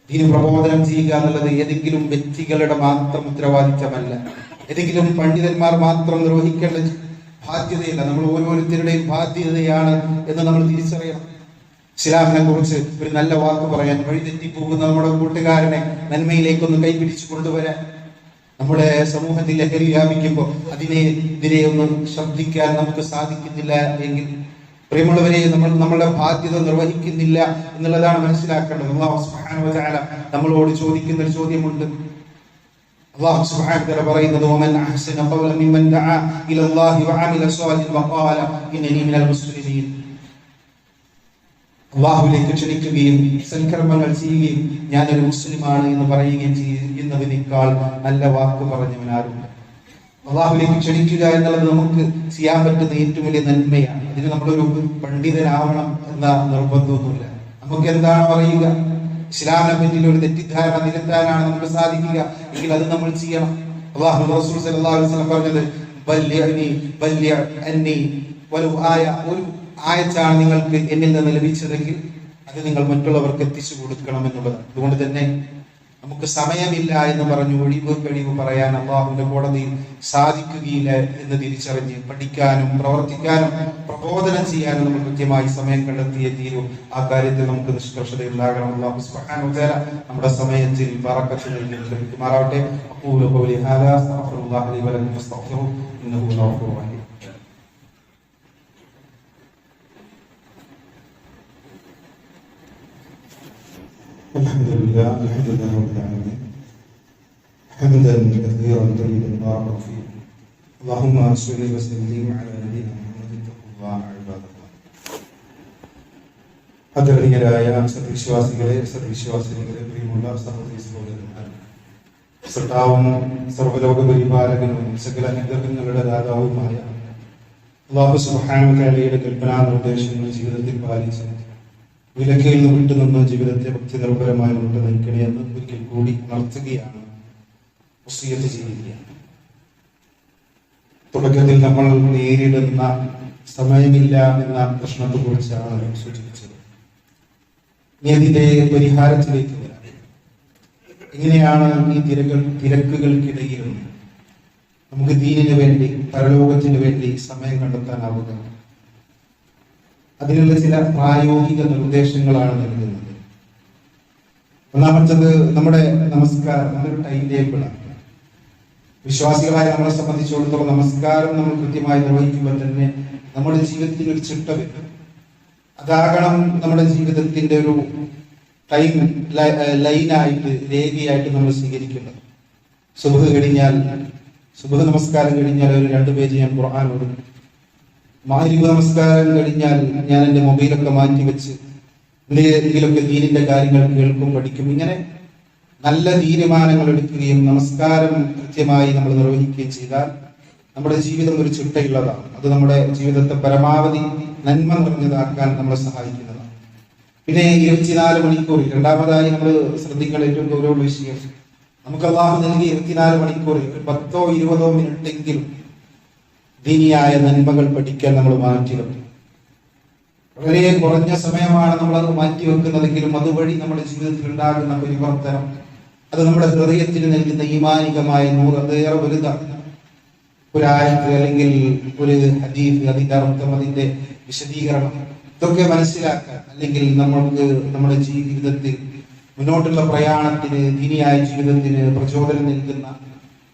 ദീന് പ്രബോധനം ചെയ്യുക എന്നുള്ളത് ഏതെങ്കിലും വ്യക്തികളുടെ മാത്രം ഉത്തരവാദിത്തമല്ല, ഏതെങ്കിലും പണ്ഡിതന്മാർ മാത്രം നിർവഹിക്കേണ്ട ബാധ്യതയല്ല. നമ്മൾ ഓരോരുത്തരുടെയും ബാധ്യതയാണ് എന്ന് നമ്മൾ തിരിച്ചറിയണം. ഇസ്ലാമിനെ കുറിച്ച് ഒരു നല്ല വാക്ക് പറയാൻ, വഴിതെറ്റിപ്പോകുന്ന നമ്മുടെ കൂട്ടുകാരനെ നന്മയിലേക്കൊന്ന് കൈപിടിച്ചു കൊണ്ടുവരാൻ, നമ്മുടെ സമൂഹത്തിൽ ലഹരി വ്യാപിക്കുമ്പോൾ അതിനെതിരെ ഒന്ന് ശ്രദ്ധിക്കാൻ നമുക്ക് സാധിക്കുന്നില്ല എങ്കിൽ, പ്രിയമുള്ളവരെ, നമ്മളുടെ ബാധ്യത നിർവഹിക്കുന്നില്ല എന്നുള്ളതാണ് മനസ്സിലാക്കേണ്ടത്. അല്ലാഹു സുബ്ഹാനഹു വ തആല നമ്മളോട് ചോദിക്കുന്ന ഒരു ചോദ്യമുണ്ട്. അല്ലാഹു സുബ്ഹാനഹു വ തആല പറയുന്നത്, വമൻ അഹ്സന ഖൗലൻ മിമ്മൻ ദഅ ഇലല്ലാഹി വഅമില സ്വാലിഹൻ വഖാല ഇന്നനി മിനൽ മുസ്ലിമീൻ. അല്ലാഹുവിലേക്ക് ക്ഷണിക്കുകയും സൽക്കർമ്മങ്ങൾ ചെയ്യുകയും ഞാനൊരു മുസ്ലിമാണ് എന്ന് പറയുകയും ചെയ്യുന്നതിനേക്കാൾ നല്ല വാക്ക് പറഞ്ഞവനാരുണ്ട്. അള്ളാഹുവിലേക്ക് ക്ഷണിക്കുക എന്നുള്ളത് നമുക്ക് ചെയ്യാൻ പറ്റുന്ന ഏറ്റവും വലിയ നന്മയാണ്. ഇതിന് നമ്മളൊരു പണ്ഡിതനാവണം എന്ന നിർബന്ധമൊന്നുമില്ല. നമുക്ക് എന്താണ് പറയുക, ഇസ്ലാമിനെ പറ്റിയുള്ള ഒരു തെറ്റിദ്ധാരണ നിരത്താനാണ് നമുക്ക് സാധിക്കുക എങ്കിൽ അത് നമ്മൾ ചെയ്യണം. അല്ലാഹുവിന്റെ റസൂൽ സല്ലല്ലാഹു അലൈഹി വസല്ലം പറഞ്ഞത്, ബല്ലിഅ അന്നി വലൗ ആയ, ഒരു ആയത്താണ് നിങ്ങൾക്ക് എന്നിൽ നിന്ന് ലഭിച്ചതെങ്കിൽ അത് നിങ്ങൾ മറ്റുള്ളവർക്ക് എത്തിച്ചു കൊടുക്കണം എന്നുള്ളതാണ്. അതുകൊണ്ട് തന്നെ നമുക്ക് സമയമില്ല എന്ന് പറഞ്ഞു ഒഴിവ് കഴിവ് പറയാൻ അള്ളാഹുവിന്റെ കോടതിയിൽ സാധിക്കുകയില്ല എന്ന് തിരിച്ചറിഞ്ഞ് പഠിക്കാനും പ്രവർത്തിക്കാനും പ്രബോധനം ചെയ്യാനും നമ്മൾ കൃത്യമായി സമയം കണ്ടെത്തിയേ തീരൂ. ആ കാര്യത്തിൽ നമുക്ക് നിഷ്കർഷതയുണ്ടാകണം. അല്ലാഹു സുബ്ഹാനഹു വ തആല നമ്മുടെ സമയത്തിൽ ബറക്കത്ത് നൽകി ലഭിക്കുമാറാവട്ടെ. അഖൂലു ഖൗലി ഹാദാ അസ്തഗ്ഫിറുല്ലാഹ ലി വ ലക്കും ഫസ്തഗ്ഫിറൂ ഇന്നഹു ഗഫൂറുർ റഹീം. الحمد لله رب العالمين حمدا كثيرا طيبا بارك فيه اللهم صل وسلم على نبينا محمد الله عباد الله. ആദരണീയരായ സത്യവിശ്വാസികളെ, സത്യവിശ്വാസിനികളെ, പ്രിയമുള്ള സഹോദരി സഹോദരന്മാരെ, സൃഷ്ടാവും സർവ്വലോക പരിപാലകനും സകല അനുഗ്രഹങ്ങളുടെ ദാതാവുമായ അല്ലാഹു സുബ്ഹാനഹു വ തആലയുടെ കൽപ്പനാ നിർദ്ദേശങ്ങൾ ജീവിതത്തിൽ പാലിച്ച് വിലക്കയിൽ നിന്ന് വിട്ടുനിന്ന് ജീവിതത്തെ ഭക്തി നിർഭരമായി മുന്നോട്ട് നയിക്കണേ എന്ന് ഒരിക്കൽ കൂടി ഉണർത്തുകയാണ്, വസിയത്ത് ചെയ്യുകയാണ്. തുടക്കത്തിൽ നമ്മൾ നേരിടുന്ന സമയമില്ല എന്ന പ്രശ്നത്തെക്കുറിച്ചാണ് സൂചിപ്പിച്ചത്. ഇനി അതിന്റെ പരിഹാരത്തിലേക്ക് വരാം. എങ്ങനെയാണ് ഈ തിരക്കുകൾക്കിടയിലും നമുക്ക് ദീനിനു വേണ്ടി, പരലോകത്തിന് വേണ്ടി സമയം കണ്ടെത്താനാവുക? അതിനുള്ള ചില പ്രായോഗിക നിർദ്ദേശങ്ങളാണ് നൽകുന്നത്. ഒന്നാമത്തത് നമ്മുടെ നമസ്കാരം, അതൊരു ടൈം ടേബിളാണ്. വിശ്വാസികളായ നമ്മളെ സംബന്ധിച്ചിടത്തോളം നമസ്കാരം നമ്മൾ കൃത്യമായി നിർവഹിക്കുമ്പോൾ തന്നെ നമ്മുടെ ജീവിതത്തിൽ ഒരു ചിട്ട വരും. അതാകണം നമ്മുടെ ജീവിതത്തിന്റെ ഒരു ടൈം ലൈനായിട്ട്, രേഖയായിട്ട് നമ്മൾ സ്വീകരിക്കുന്നത്. സുബ്ഹ് നമസ്കാരം കഴിഞ്ഞാൽ ഒരു 2 പേജ് ഞാൻ ഖുർആൻ ഓതും. മഗ്രിബ് നമസ്കാരം കഴിഞ്ഞാൽ ഞാൻ എൻ്റെ മൊബൈലൊക്കെ മാറ്റി വെച്ച് എന്തെങ്കിലുമൊക്കെ ദീനിന്റെ കാര്യങ്ങൾ കേൾക്കും, പഠിക്കും. ഇങ്ങനെ നല്ല തീരുമാനങ്ങൾ എടുക്കുകയും നമസ്കാരം കൃത്യമായി നമ്മൾ നിർവഹിക്കുകയും ചെയ്താൽ നമ്മുടെ ജീവിതം ഒരു ചിട്ടയുള്ളതാണ്. അത് നമ്മുടെ ജീവിതത്തെ പരമാവധി നന്മ നിറഞ്ഞതാക്കാൻ നമ്മളെ സഹായിക്കുന്നതാണ്. പിന്നെ 24 മണിക്കൂർ, രണ്ടാമതായി നമ്മൾ ശ്രദ്ധിക്കേണ്ട ഏറ്റവും ഗൗരവമുള്ള വിഷയം, നമുക്ക് അല്ലാഹു നൽകിയ 24 മണിക്കൂറിൽ 10 or 20 മിനിറ്റെങ്കിലും ദീനിയായ നന്മകൾ പഠിക്കാൻ നമ്മൾ മാറ്റിവെക്കും. വളരെ കുറഞ്ഞ സമയമാണ് നമ്മൾ അത് മാറ്റിവെക്കുന്നതെങ്കിലും അതുവഴി നമ്മുടെ ജീവിതത്തിൽ ഉണ്ടാകുന്ന പരിവർത്തനം, അത് നമ്മുടെ ഹൃദയത്തിന് നൽകുന്ന ഈമാനികമായ നൂറ് അതേറെ വലുതാണ്. ഒരു ആയത്ത് അല്ലെങ്കിൽ ഒരു ഹദീസ്, അതിന്റെ അർത്ഥം, അതിന്റെ വിശദീകരണം, ഇതൊക്കെ മനസ്സിലാക്കാൻ, അല്ലെങ്കിൽ നമ്മൾക്ക് നമ്മുടെ ജീവിതത്തിൽ മുന്നോട്ടുള്ള പ്രയാണത്തിന്, ദീനിയായ ജീവിതത്തിന് പ്രചോദനം നൽകുന്ന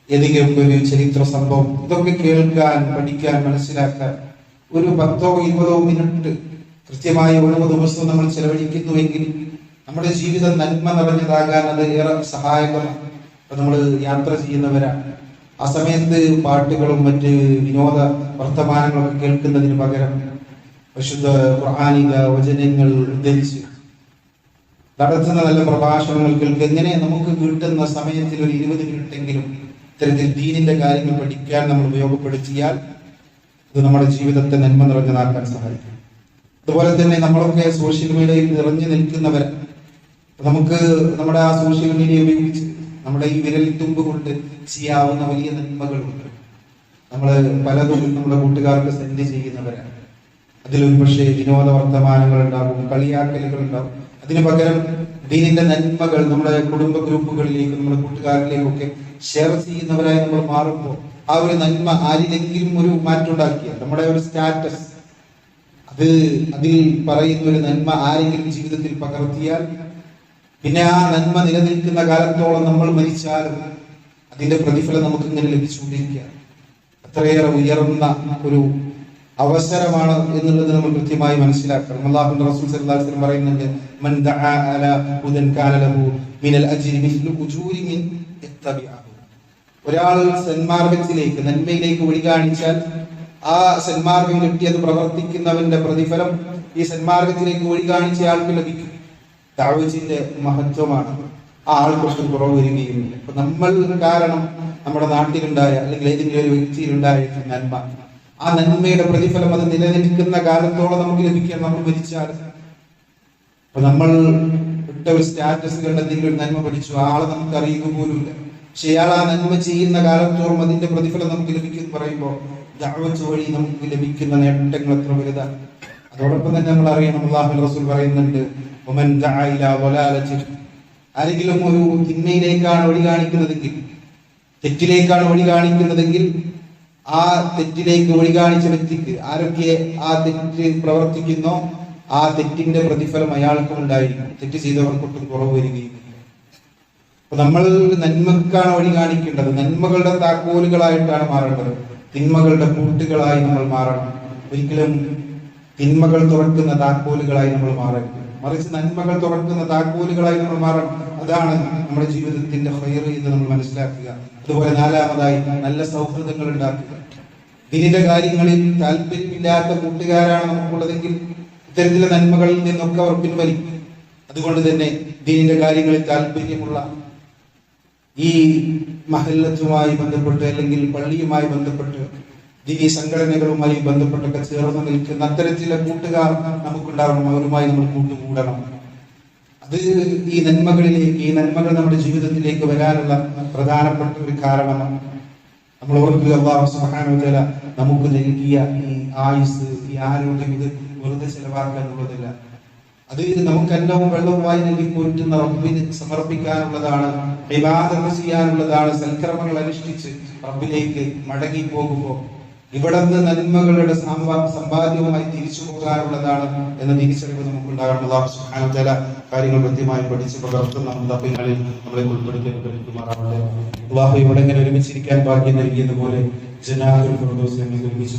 ഏതെങ്കിലും ഒരു ചരിത്ര സംഭവം, ഇതൊക്കെ കേൾക്കാൻ, പഠിക്കാൻ, മനസ്സിലാക്കാൻ ഒരു 10 or 20 മിനിറ്റ് കൃത്യമായി ഓരോ ദിവസവും നമ്മൾ ചെലവഴിക്കുന്നുവെങ്കിൽ നമ്മുടെ ജീവിതം നന്മ നിറഞ്ഞതാകാൻ അത് ഏറെ സഹായകമാണ്. ഇപ്പൊ നമ്മൾ യാത്ര ചെയ്യുന്നവരാണ്, ആ സമയത്ത് പാട്ടുകളും മറ്റ് വിനോദ വർത്തമാനങ്ങളൊക്കെ കേൾക്കുന്നതിന് പകരം പരിശുദ്ധ ഖുർആനിക വചനങ്ങൾ ഉദ്ധരിച്ച് നടത്തുന്ന നല്ല പ്രഭാഷണങ്ങൾ കേൾക്കുക. എങ്ങനെ നമുക്ക് കിട്ടുന്ന സമയത്തിൽ ഒരു 20 മിനിറ്റെങ്കിലും ഇത്തരത്തിൽ ദീനിന്റെ കാര്യങ്ങൾ പഠിക്കാൻ നമ്മൾ ഉപയോഗപ്പെടുത്തിയാൽ ഇത് നമ്മുടെ ജീവിതത്തെ നന്മ നിറഞ്ഞതാക്കാൻ സഹായിക്കും. അതുപോലെ തന്നെ നമ്മളൊക്കെ സോഷ്യൽ മീഡിയയിൽ നിറഞ്ഞു നിൽക്കുന്നവരാണ്. നമുക്ക് നമ്മുടെ ആ സോഷ്യൽ മീഡിയ ഉപയോഗിച്ച് നമ്മുടെ ഈ വിരൽ തുമ്പ് കൊണ്ട് ചെയ്യാവുന്ന വലിയ നന്മകളുണ്ട്. നമ്മൾ പലതും നമ്മുടെ കൂട്ടുകാർക്ക് സെൻഡ് ചെയ്യുന്നവരാണ്. അതിലൊരു പക്ഷേ വിനോദ വർത്തമാനങ്ങൾ ഉണ്ടാകും, കളിയാക്കലുകൾ ഉണ്ടാകും. അതിനു പകരം ദീനിന്റെ നന്മകൾ നമ്മുടെ കുടുംബ ഗ്രൂപ്പുകളിലേക്കും നമ്മുടെ കൂട്ടുകാരിലേക്കൊക്കെ ഷെയർ ചെയ്യുന്നവരായി നമ്മൾ മാറുമ്പോൾ ആ ഒരു നന്മ ആരിലെങ്കിലും ഒരു മാറ്റം ഉണ്ടാക്കിയാൽ, നമ്മുടെ ഒരു സ്റ്റാറ്റസ്, അതിൽ പറയുന്ന ഒരു നന്മ ആരെങ്കിലും ജീവിതത്തിൽ പകർത്തിയാൽ പിന്നെ ആ നന്മ നിലനിൽക്കുന്ന കാലത്തോളം നമ്മൾ മരിച്ചാലും അതിന്റെ പ്രതിഫലം നമുക്ക് ഇങ്ങനെ ലഭിച്ചുകൊണ്ടിരിക്കുക. അത്രയേറെ ഉയർന്ന ഒരു അവസരമാണ് എന്നുള്ളത് നമ്മൾ കൃത്യമായി മനസ്സിലാക്കണം. അല്ലാഹുവിന്റെ റസൂൽ സല്ലല്ലാഹു അലൈഹി വസല്ലം പറയുന്നുണ്ട്, മൻ ദഅ അലാ ഹുദൻ കാന ലഹു മിനൽ അജ്രി മിസ്ലു ഉജൂരി മിൻ ഇത്തബിഅഹു. ഒരാൾ സന്മാർഗത്തിലേക്ക്, നന്മയിലേക്ക് വഴി കാണിച്ചാൽ ആ സന്മാർഗം കിട്ടിയത് പ്രവർത്തിക്കുന്നവന്റെ പ്രതിഫലം ഈ സന്മാർഗത്തിലേക്ക് വഴി കാണിച്ച ആൾക്ക് ലഭിക്കും. ദഅവത്തിന്റെ മഹത്വമാണ്. ആ ആൾക്കൊട്ട് കുറവ് വരികയുമില്ല. ഇപ്പൊ നമ്മൾ കാരണം നമ്മുടെ നാട്ടിലുണ്ടായ അല്ലെങ്കിൽ ഏതെങ്കിലും ഒരു വ്യക്തിയിലുണ്ടായ നന്മ, ആ നന്മയുടെ പ്രതിഫലം അത് നിലനിൽക്കുന്ന കാലത്തോളം നമുക്ക് ലഭിക്കാൻ നമ്മൾ മരിച്ചാൽ, അപ്പൊ നമ്മൾ ഇട്ട ഒരു സ്റ്റാറ്റസ് കണ്ട് എന്തെങ്കിലും ഒരു നന്മ പഠിച്ചു, ആളെ നമുക്ക് അറിയുക പോലുമില്ല, പക്ഷെ അയാൾ ആ നന്മ ചെയ്യുന്ന കാലത്തോളം അതിന്റെ പ്രതിഫലം നമുക്ക് ലഭിക്കും പറയുമ്പോൾ ദഅവത്ത് വഴി നമുക്ക് ലഭിക്കുന്ന നേട്ടങ്ങൾ എത്ര വലുതാണ്. അതോടൊപ്പം തന്നെ നമ്മൾ അറിയണം, അല്ലാഹുവിന്റെ റസൂൽ പറയുന്നുണ്ട്, വമൻ ദഅ ഇലാ ളലാലത്തി, ആരെങ്കിലും ഒരു തിന്മയിലേക്കാണ് വഴി കാണിക്കുന്നതെങ്കിൽ, തെറ്റിലേക്കാണ് വഴി കാണിക്കുന്നതെങ്കിൽ ആ തെറ്റിലേക്ക് വഴി കാണിച്ച വ്യക്തിക്ക്, ആരൊക്കെ ആ തെറ്റ് പ്രവർത്തിക്കുന്നോ ആ തെറ്റിന്റെ പ്രതിഫലം അയാൾക്കും ഉണ്ടായിരിക്കും. തെറ്റ് ചെയ്തവർക്കൊട്ടും കുറവ് വരികയും. അപ്പൊ നമ്മൾ നന്മക്കാണ് വഴി കാണിക്കേണ്ടത്, നന്മകളുടെ താക്കോലുകളായിട്ടാണ് മാറേണ്ടത്, തിന്മകളുടെ പൂട്ടുകളായി നമ്മൾ മാറണം. ഒരിക്കലും തിന്മകൾ തുറക്കുന്ന താക്കോലുകളായി നമ്മൾ മാറരുത്, മറിച്ച് നന്മകൾ തുറക്കുന്ന താക്കോലുകളായി നമ്മൾ മാറണം. അതാണ് നമ്മുടെ ജീവിതത്തിന്റെ ഖൈർ എന്ന് നമ്മൾ മനസ്സിലാക്കുക. അതുപോലെ നാലാമതായി നല്ല സൗഹൃദങ്ങൾ ഉണ്ടാക്കുക. ദീനിന്റെ കാര്യങ്ങളിൽ താല്പര്യമില്ലാത്ത കൂട്ടുകാരാണ് നമുക്കുള്ളതെങ്കിൽ ഇത്തരത്തിലെ നന്മകളിൽ നിന്നൊക്കെ അവർ പിൻവലിക്കും. അതുകൊണ്ട് തന്നെ ദീനിന്റെ കാര്യങ്ങളിൽ താല്പര്യമുള്ള, ഈ മഹല്ലത്തുമായി ബന്ധപ്പെട്ട് അല്ലെങ്കിൽ പള്ളിയുമായി ബന്ധപ്പെട്ട് ദീനീ സംഘടനകളുമായി ബന്ധപ്പെട്ടൊക്കെ ചേർന്ന് നിൽക്കുന്ന അത്തരത്തിലെ കൂട്ടുകാർ നമുക്കുണ്ടാവണം. അവരുമായി നമ്മൾ കൂട്ടുകൂടണം. അത് ഈ നന്മകളിലേക്ക്, ഈ നന്മകൾ നമ്മുടെ ജീവിതത്തിലേക്ക് വരാനുള്ള പ്രധാനപ്പെട്ട ഒരു കാരണമാണ്. നമ്മൾ ഓർക്കുക, അല്ലാഹു സുബ്ഹാനഹു വ തആല നമുക്ക് നൽകിയ ഈ ആയുസ്, ഈ ആരോഗ്യം, ഇത് വെറുതെ ചെലവാക്കുക എന്നുള്ളതല്ല. അത് നമുക്ക് അന്നവും വെള്ളവുമായി നൽകി പോറ്റുന്ന റബ്ബിന് സമർപ്പിക്കാനുള്ളതാണ്, ഇബാദത്ത് ചെയ്യാനുള്ളതാണ്. സൽക്കർമ്മങ്ങൾ അനുഷ്ഠിച്ച് റബ്ബിലേക്ക് മടങ്ങി പോകുമ്പോൾ ഇവിടെ നിന്ന് നന്മകളുടെ സമ്പാദ്യവുമായി തിരിച്ചു പോകാനുള്ളതാണ് എന്ന തിരിച്ചറിവ് നമുക്കുണ്ടാകണം. അല്ലാഹു സുബ്ഹാനഹു വ തആല കാര്യങ്ങൾ കൃത്യമായി പഠിച്ച് പകർത്തുന്ന നമ്മളിൽ നമ്മളെ ഉൾപ്പെടുത്താൻ കഴിയുമാറാവട്ടെ. അല്ലാഹു ഇവിടെ ഇങ്ങനെ ഒരുമിച്ചിരിക്കാൻ ഭാഗ്യം നൽകിയതുപോലെ ജനാത്തുൽ ഫിർദൗസ് ഞങ്ങൾക്ക് ഒരുമിച്ച്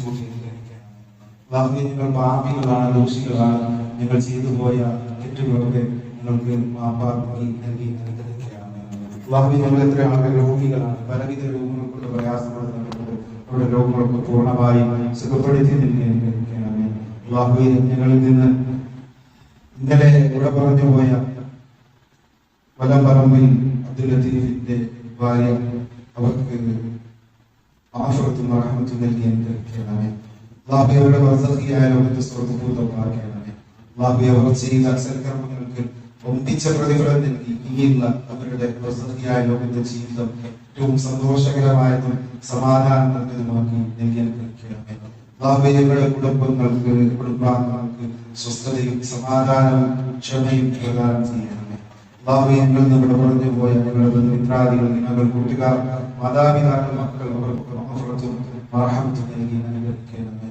അല്ലാഹു, ഞങ്ങൾ പാപികളാണ്, ദോഷികളാണ്. ഞങ്ങൾ ചെയ്തു പോയ തെറ്റുകളൊക്കെ നിങ്ങൾക്ക് മാപ്പാക്കി നൽകി അനുഗ്രഹിക്കുകയാണ്. അല്ലാഹു, ഞങ്ങൾ എത്ര ആളുകൾ രോഗികളാണ്, പലവിധ രോഗങ്ങൾ കൊണ്ട് പ്രയാസപ്പെടുന്നുണ്ട്. അവരുടെ രോഗങ്ങളൊക്കെ പൂർണ്ണമായി സുഖപ്പെടുത്തി നൽകി അനുഗ്രഹിക്കുകയാണ്. അല്ലാഹു, ഞങ്ങളിൽ നിന്ന് ഇന്നലെ ഇവിടെ പറഞ്ഞു പോയ വലംപറമ്പിൽ അബ്ദുൽ ലത്തീഫിന്റെ ഭാര്യ, അവർക്ക് ആഫിറത്തും റഹ്മത്തും നൽകി അനുഗ്രഹിക്കുകയാണ്. അല്ലാഹു, അവരുടെ ബർസഖിയായ ലോകത്തെ സ്വർഗ്ഗഭൂതമാക്കണമേ. അല്ലാഹു, അവർ ചെയ്ത സൽക്കർമ്മങ്ങൾക്ക് ഒന്നിച്ച പ്രതിഫലം നൽകി ഇനിയുള്ള അവരുടെ ബർസഖിയായ ലോകത്തെ ജീവിതം ഏറ്റവും സന്തോഷകരമായതും സമാധാനം നൽകുന്നതുമാക്കി നൽകി അനുഗ്രഹിക്കണമേ. അല്ലാഹു, ഞങ്ങളുടെ കുടുംബങ്ങൾക്ക്, കുടുംബാംഗങ്ങൾക്ക് സ്വസ്ഥതയും സമാധാനവും ക്ഷമയും പ്രദാനം ചെയ്യണമേ. അല്ലാഹു, ഞങ്ങൾ നമ്മുടെ പറഞ്ഞു പോയ ഞങ്ങളുടെ ബന്ധുമിത്രാദികൾ, ഞങ്ങൾ കൂട്ടുകാർ, മാതാപിതാക്കൾ, മക്കൾ, അവർക്ക് റഹ്മത്തും മർഹമത്തും നൽകി അനുഗ്രഹിക്കണമേ.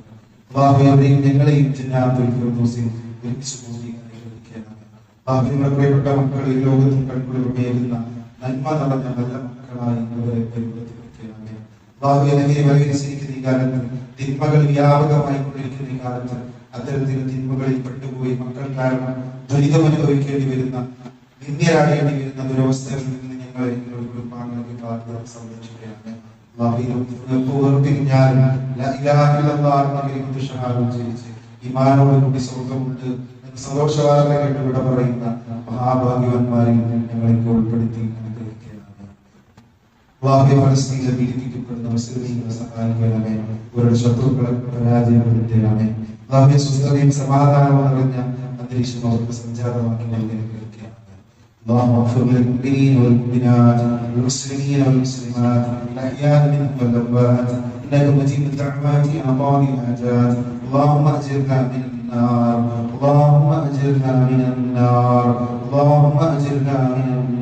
അല്ലാഹു, അവരെയും ഞങ്ങളെയും ജന്നാത്തുൽ ഫിർദൗസിൽ ഒരുമിച്ച് കൂട്ടി അനുഗ്രഹിക്കണമേ. അല്ലാഹു, ഞങ്ങളുടെ പ്രിയപ്പെട്ട മക്കൾ ഈ ലോകത്തും കൺകുളിർമയേകുന്ന നന്മ നടന്ന നല്ല മക്കളായി അവരെ പരിവർത്തിപ്പിക്കണമേ. അല്ലാഹു, എന്നെ വൈകരിച്ചിരിക്കുന്ന ഈ കാലത്ത്, തിന്മകൾ വ്യാപകമായി കൊണ്ടിരിക്കുന്ന ഈ കാലത്ത്, അത്തരത്തിൽ തിന്മകളിൽ പെട്ടുപോയി മക്കൾ കാരണം ദുരിതം അനുഭവിക്കേണ്ടി വരുന്ന, നിന്ദ്യരാടേണ്ടി വരുന്ന ദുരവസ്ഥകളിൽ നിന്ന് ഞങ്ങളെ ഞങ്ങളുടെ കുടുംബാംഗങ്ങൾക്ക് കാലത്ത് സംരക്ഷിക്കണമേ. ഈമാനോട് കൂടി സ്വർഗ്ഗമുണ്ട് സന്തോഷവാർത്ത കേട്ട് വിട പറയുന്ന മഹാഭാഗ്യവാന്മാരിൽ ഞങ്ങളെ ഉൾപ്പെടുത്തി അനുഗ്രഹിക്കണമേ. ഫലസ്തീനിൽ പീഡിപ്പിക്കപ്പെടുന്ന മുസ്ലിമീങ്ങളെ സഹായിക്കണമേ. അവരുടെ ശത്രുക്കളെ പരാജയപ്പെടുത്തണമേ. സ്വസ്ഥതയും സമാധാനവും നിറഞ്ഞ അന്തരീക്ഷം അവർക്ക് സംജാതമാക്കി അനുഗ്രഹിക്കണമേ. اللهم اغفر للمؤمنين والمؤمنات والمسلمين والمسلمات الاحياء منهم والاموات انك مجيب الدعوات يا قاضي الحاجات. اللهم اجرنا من النار، اللهم اجرنا من النار، اللهم اجرنا من النار.